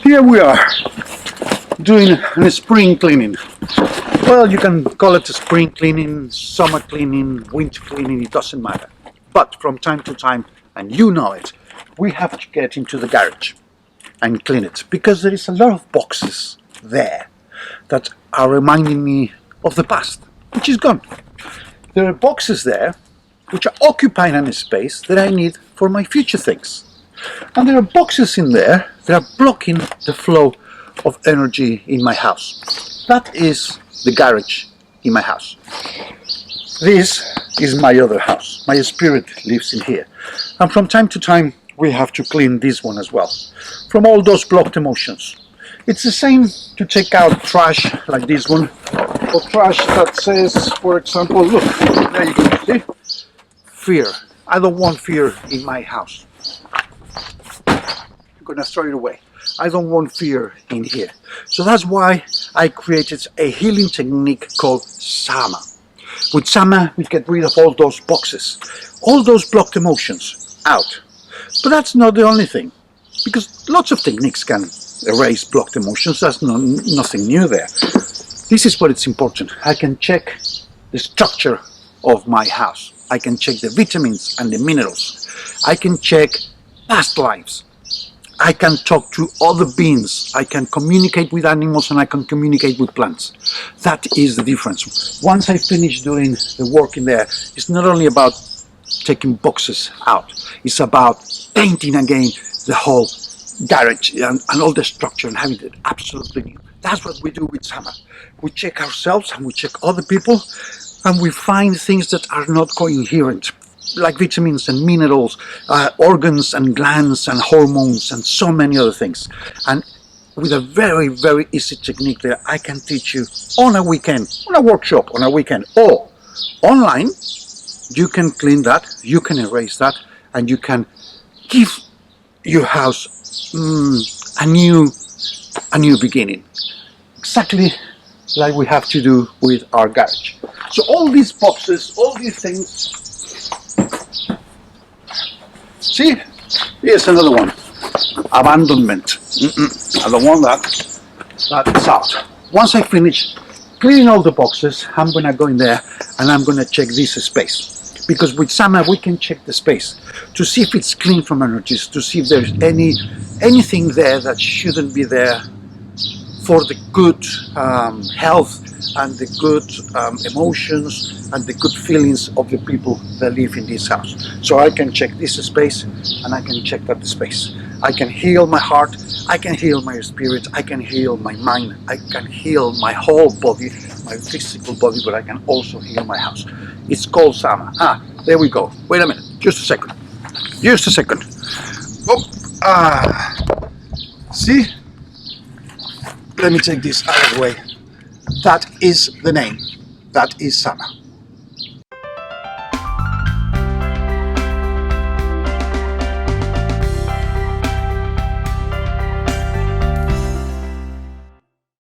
Here we are doing a spring cleaning. Well, you can call it a spring cleaning, summer cleaning, winter cleaning, it doesn't matter. But from time to time, and you know it, we have to get into the garage and clean it, because there is a lot of boxes there that are reminding me of the past, which is gone. There are boxes there which are occupying a space that I need for my future things. And there are boxes in there that are blocking the flow of energy in my house. That is the garage in my house. This is my other house. My spirit lives in here. And from time to time, we have to clean this one as well, from all those blocked emotions. It's the same to take out trash like this one, or trash that says, for example, look, there you go, see? Fear. I don't want fear in my house. I'm gonna throw it away. I don't want fear in here. So that's why I created a healing technique called SAAMA. With SAAMA, we get rid of all those boxes, all those blocked emotions out. But that's not the only thing, because lots of techniques can erase blocked emotions. That's nothing new there. This is what it's important. I can check the structure of my house. I can check the vitamins and the minerals. I can check past lives. I can talk to other beings. I can communicate with animals and I can communicate with plants. That is the difference. Once I finish doing the work in there, it's not only about taking boxes out. It's about painting again the whole garage and all the structure and having it absolutely new. That's what we do with SAAMA. We check ourselves and we check other people and we find things that are not coherent, like vitamins and minerals, organs and glands and hormones and so many other things. And with a very, very easy technique that I can teach you on a weekend, on a workshop, on a weekend, or online, you can clean that, you can erase that, and you can give your house a new beginning. Exactly like we have to do with our garage. So all these boxes, all these things. See, here's another one. Abandonment. I don't want that. That's out. Once I finish cleaning all the boxes, I'm gonna go in there and I'm gonna check this space. Because with SAAMA we can check the space to see if it's clean from energies, to see if there's anything there that shouldn't be there for the good health and the good emotions and the good feelings of the people that live in this house. So I can check this space and I can check that space. I can heal my heart, I can heal my spirit, I can heal my mind, I can heal my whole body, my physical body, but I can also heal my house. It's called SAAMA. Ah, there we go. Wait a minute, just a second. Just a second. Oh, see? Let me take this out of the way. That is the name. That is SAAMA.